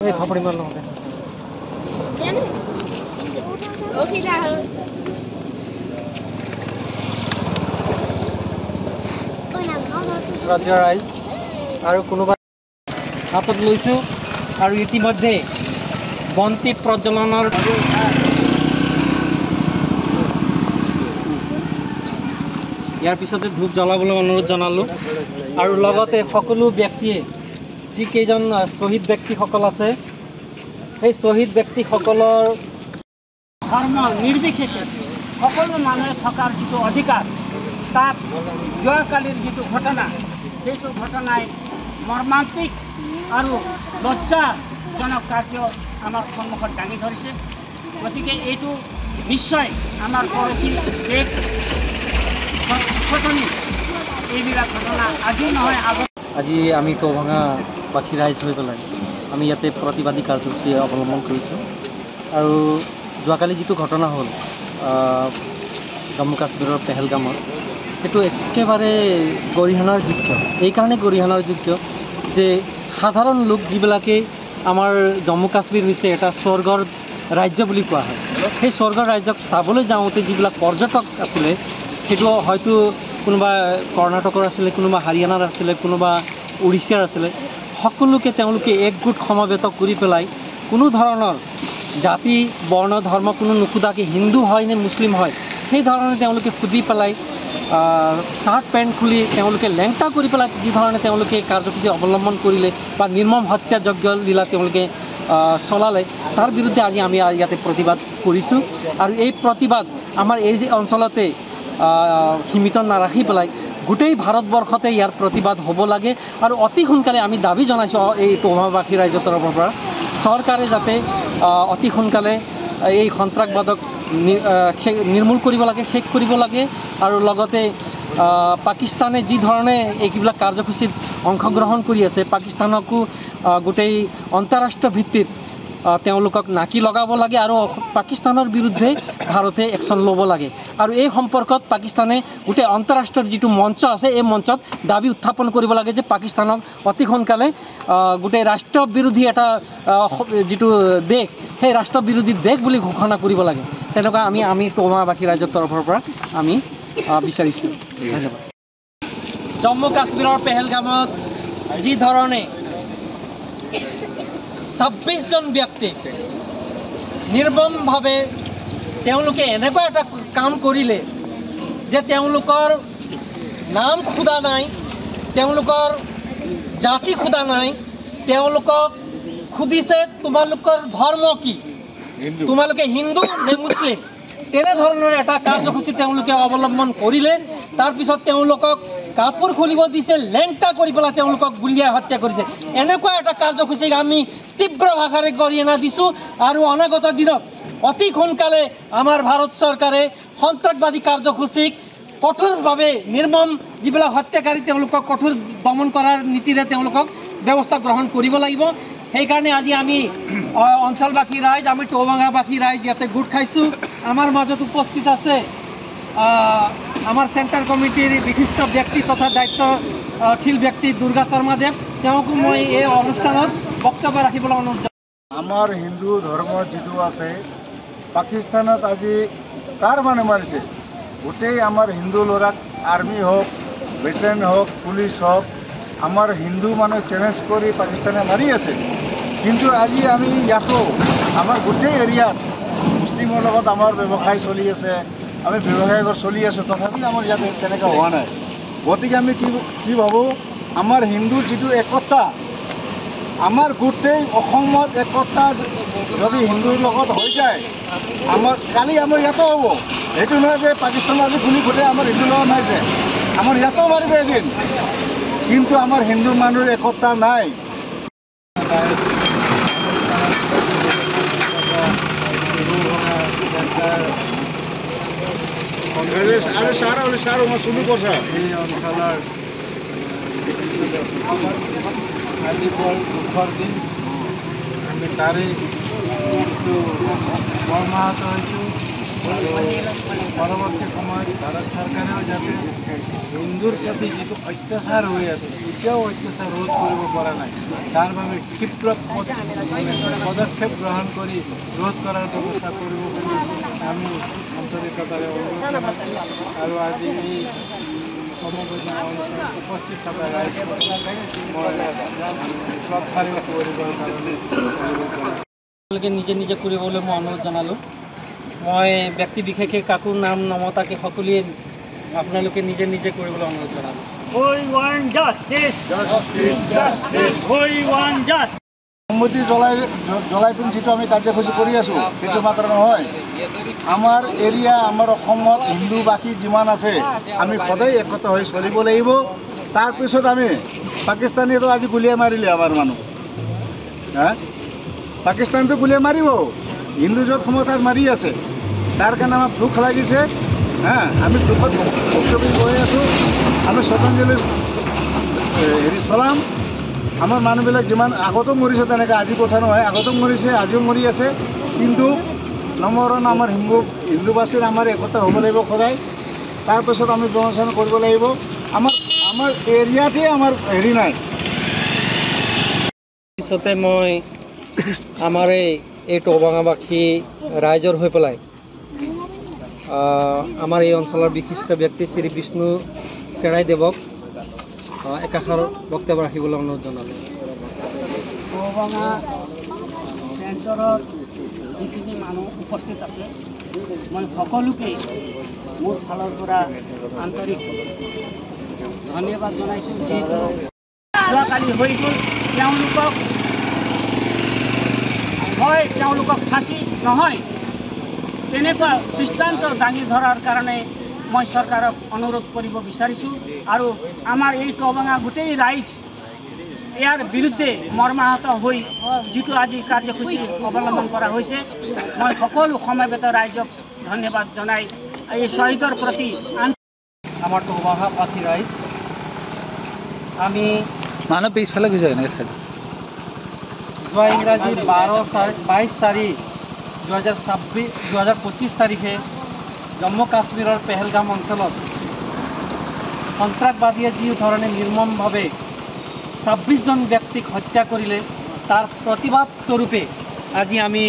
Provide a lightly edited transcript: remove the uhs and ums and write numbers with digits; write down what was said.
এই থাপড়ি মাৰলো হবে কেন ওকে যা শ্ৰদ্ধা ৰাইজ আৰু কোনোবা হাতত লৈছোঁ আৰু ইতিমধ্যে বন্তি প্ৰজ্বলনৰ ইয়াৰ পিছতে ধূপ জ্বলাবলৈ অনুৰোধ জনালোঁ আৰু লগতে সকলো ব্যক্তিয়ে যি কেইজন শ্বহীদ ব্যক্তিসকল আছে সেই শ্বহীদ ব্যক্তিসকলৰ ধৰ্ম নিৰ্বিশেষে সকলো মানুহে থকাৰ যিটো অধিকাৰ তাত যোৱাকালিৰ যিটো ঘটনা সেইটো ঘটনাই মৰ্মান্তিক আৰু লজ্জাজনক কাৰ্য আমাৰ সন্মুখত দাঙি ধৰিছে। গতিকে এইটো নিশ্চয় আমাৰ পৰৱৰ্তী দেশ ঘটনি এইবিলাক ঘটনা আজি নহয় আগত আজি আমি টৌভাঙাবাসী ৰাইজ হৈ পেলাই আমি ইয়াতে প্ৰতিবাদী কাৰ্যসূচী অৱলম্বন কৰিছোঁ আৰু যোৱাকালি যিটো ঘটনা হ'ল জম্মু কাশ্মীৰৰ পেহেলগামত সেইটো একেবাৰে গৰিহণাৰ যোগ্য। এইকাৰণে গৰিহণাৰ যোগ্য যে সাধাৰণ লোক যিবিলাকে আমাৰ জম্মু কাশ্মীৰ হৈছে এটা স্বৰ্গৰ ৰাজ্য বুলি কোৱা হয়, সেই স্বৰ্গৰ ৰাজ্যক চাবলৈ যাওঁতে যিবিলাক পৰ্যটক আছিলে সেইটো হয়তো কোনোবা কৰ্ণাটকৰ আছিলে, কোনোবা হাৰিয়ানাৰ আছিলে, কোনোবা উৰিষ্যাৰ আছিলে, সকলোকে তেওঁলোকে একগোট সমবেত কৰি পেলাই কোনো ধৰণৰ জাতি বৰ্ণ ধৰ্ম কোনো নুসুধাকৈ হিন্দু হয় নে মুছলিম হয় সেই ধৰণে তেওঁলোকে সুধি পেলাই চাৰ্ট পেণ্ট খুলি তেওঁলোকে লেংটা কৰি পেলাই যি ধৰণে তেওঁলোকে কাৰ্যসূচী অৱলম্বন কৰিলে বা নিৰ্মম হত্যাযজ্ঞ লীলা তেওঁলোকে চলালে তাৰ বিৰুদ্ধে আজি আমি ইয়াতে প্ৰতিবাদ কৰিছোঁ। আৰু এই প্ৰতিবাদ আমাৰ এই যে অঞ্চলতে সীমিত নাৰাখি পেলাই গোটেই ভাৰতবৰ্ষতে ইয়াৰ প্ৰতিবাদ হ'ব লাগে আৰু অতি সোনকালে আমি দাবী জনাইছোঁ এই টৌভাঙাবাসী ৰাইজৰ তৰফৰ পৰা চৰকাৰে যাতে অতি সোনকালে এই সন্ত্ৰাসবাদক নিৰ্মূল কৰিব লাগে, শেষ কৰিব লাগে আৰু লগতে পাকিস্তানে যি ধৰণে এইবিলাক কাৰ্যসূচীত অংশগ্ৰহণ কৰি আছে পাকিস্তানকো গোটেই আন্তঃৰাষ্ট্ৰীয় ভিত্তিত তেওঁলোকক নাকি লগাব লাগে আৰু পাকিস্তানৰ বিৰুদ্ধে ভাৰতে একশ্যন ল'ব লাগে। আৰু এই সম্পৰ্কত পাকিস্তানে গোটেই আন্তঃৰাষ্ট্ৰীয় যিটো মঞ্চ আছে এই মঞ্চত দাবী উত্থাপন কৰিব লাগে যে পাকিস্তানক অতি সোনকালে গোটেই ৰাষ্ট্ৰ বিৰোধী এটা যিটো দেশ সেই ৰাষ্ট্ৰ বিৰোধী দেশ বুলি ঘোষণা কৰিব লাগে। তেনেকুৱা আমি টৌভাঙাবাসী ৰাইজৰ তৰফৰ পৰা আমি বিচাৰিছোঁ। ধন্যবাদ। জম্মু কাশ্মীৰৰ পেহেলগামত যি ধৰণে 26জন ব্যক্তিক নিৰ্মমভাৱে তেওঁলোকে এনেকুৱা এটা কাম কৰিলে যে তেওঁলোকৰ নাম সোধা নাই, তেওঁলোকৰ জাতি সোধা নাই, তেওঁলোকক সুধিছে তোমালোকৰ ধৰ্ম কি, তোমালোকে হিন্দু নে মুছলিম, তেনেধৰণৰ এটা কাৰ্যসূচী তেওঁলোকে অৱলম্বন কৰিলে। তাৰপিছত তেওঁলোকক কাপোৰ খুলিব দিছে, লেংটা কৰি পেলাই তেওঁলোকক গুলীয়াই হত্যা কৰিছে। এনেকুৱা এটা কাৰ্যসূচীক আমি তীব্ৰ ভাষাৰে গৰিহণা দিছোঁ আৰু অনাগত দিনত অতি সোনকালে আমাৰ ভাৰত চৰকাৰে সন্ত্ৰাসবাদী কাৰ্যসূচীক কঠোৰভাৱে নিৰ্মম যিবিলাক হত্যাকাৰী তেওঁলোকক কঠোৰ দমন কৰাৰ নীতিৰে তেওঁলোকক ব্যৱস্থা গ্ৰহণ কৰিব লাগিব। সেইকাৰণে আজি আমি অঞ্চলবাসী ৰাইজ, আমি টৌভাঙাবাসী ৰাইজ ইয়াতে গোট খাইছোঁ। আমাৰ মাজত উপস্থিত আছে আমাৰ চেণ্টাৰ কমিটিৰ বিশিষ্ট ব্যক্তি তথা দায়িত্বশীল ব্যক্তি দুৰ্গা শৰ্মা দেৱ, তেওঁকো মই এই অনুষ্ঠানত বক্তব্য ৰাখিবলৈ অনুৰোধ জনাইছোঁ। আমাৰ হিন্দু ধৰ্ম যিটো আছে পাকিস্তানত আজি কাৰ মানে মাৰিছে গোটেই আমাৰ হিন্দু ল'ৰাক আৰ্মি হওক, ভেটেৰেন হওক, পুলিচ হওক, আমাৰ হিন্দু মানুহ চেলেঞ্জ কৰি পাকিস্তানে মাৰি আছে। কিন্তু আজি আমি ইয়াতো আমাৰ গোটেই এৰিয়াত মুছলিমৰ লগত আমাৰ ব্যৱসায় চলি আছে, আমি ব্যৱসায় চলি আছোঁ, তথাপি আমাৰ ইয়াত তেনেকুৱা হোৱা নাই। গতিকে আমি কি ভাবোঁ, আমাৰ হিন্দুৰ যিটো একতা, আমাৰ গোটেই অসমত একতা যদি হিন্দুৰ লগত হৈ যায়, আমাৰ কালি আমাৰ ইয়াতো হ'ব। সেইটো নহয় যে পাকিস্তানৰ আজি গুলি ফুটে আমাৰ হিন্দুৰ লগত মাৰিছে, আমাৰ ইয়াতো মাৰিব এদিন, কিন্তু আমাৰ হিন্দু মানুহৰ একতা নাই। এই অঞ্চলৰ আজি বৰ দুখৰ দিন, আমি তাৰে কিছু মৰ্মাহত হৈছোঁ। আৰু পৰৱৰ্তী সময়ত ভাৰত চৰকাৰেও যাতে হিন্দুৰ প্ৰতি যিটো অত্যাচাৰ হৈ আছে, এতিয়াও অত্যাচাৰ ৰোধ কৰিব পৰা নাই, তাৰ বাবে ক্ষীপ্ৰ পদক্ষেপ গ্ৰহণ কৰি ৰোধ কৰাৰ ব্যৱস্থা কৰিব বুলি আমি আন্তৰিকতাৰে অনুৰোধ জনাইছোঁ। আৰু আজি এই সমবেদনা অনুষ্ঠানত উপস্থিত থকা ৰাইজক মই শ্ৰদ্ধা কৰিবৰ কাৰণে অনুৰোধ জনাইছোঁ। আপোনালোকে নিজে নিজে কৰিবলৈ মই অনুৰোধ জনালোঁ। মই ব্যক্তি বিশেষে কাকো নাম নমতাকে সকলোৱে আপোনালোকে নিজে নিজে কৰিবলৈ অনুৰোধ জনালোঁ। We want justice. We want justice. সন্মতি জ্বলাই পিনি যিটো আমি কাৰ্যসূচী কৰি আছোঁ, সেইটো মাত্ৰ নহয়, আমাৰ এৰিয়া, আমাৰ অসমত হিন্দুবাসী যিমান আছে, আমি সদায় একতা হৈ চলিব লাগিব। তাৰপিছত আমি পাকিস্তানীয়েতো আজি গুলীয়াই মাৰিলে আমাৰ মানুহ, পাকিস্তানটো গুলীয়াই মাৰিব, হিন্দু য'ত ক্ষমতাত মাৰি আছে, তাৰ কাৰণে আমাক দুখ লাগিছে। আমি দুখত ভুক্তভোগী গৈ আছোঁ। আমি শ্ৰদ্ধাঞ্জলি চলাম। আমাৰ মানুহবিলাক যিমান আগতো মৰিছে, তেনেকৈ আজি কথা নহয়, আগতো মৰিছে, আজিও মৰি আছে, কিন্তু নমৰণ আমাৰ হিন্দুবাসীৰ আমাৰ একতা হ'ব লাগিব সদায়। তাৰপিছত আমি বিবেচনা কৰিব লাগিব। আমাৰ এৰিয়াতে আমাৰ হেৰি নাই। পিছতে মই আমাৰ এই টবাঙাবাসী ৰাইজৰ হৈ পেলাই আমাৰ এই অঞ্চলৰ বিশিষ্ট ব্যক্তি শ্ৰী বিষ্ণু চেৰাইদেৱক একাষাৰ বক্তব্য ৰাখিবলৈ অনুৰোধ জনালোঁ। টবাঙা চেণ্টাৰত যিখিনি মানুহ উপস্থিত আছে, মই সকলোকে মোৰ ফালৰ পৰা আন্তৰিক ধন্যবাদ জনাইছোঁ। যিহেতু যোৱাকালি হৈ গ'ল, তেওঁলোকক ফাঁচি নহয়, তেনেকুৱা দৃষ্টান্ত দাঙি ধৰাৰ কাৰণে মই চৰকাৰক অনুৰোধ কৰিব বিচাৰিছোঁ। আৰু আমাৰ এই টবাঙা গোটেই ৰাইজ ইয়াৰ বিৰুদ্ধে মৰ্মাহত হৈ যিটো আজি কাৰ্যসূচী অৱলম্বন কৰা হৈছে, মই সকলো সমবেত ৰাইজক ধন্যবাদ জনাই এই শ্বহীদৰ প্ৰতি আমাৰ টবাঙাবাসী ৰাইজ আমি মানুহ পিছফালে গৈছে এনেকৈ যোৱা ইংৰাজী 22/4/2025 তাৰিখে জম্মু কাশ্মীৰৰ পেহেলগাম অঞ্চলত সন্ত্ৰাসবাদীয়ে যি ধৰণে নিৰ্মমভাৱে 26জন ব্যক্তিক হত্যা কৰিলে, তাৰ প্ৰতিবাদ স্বৰূপে আজি আমি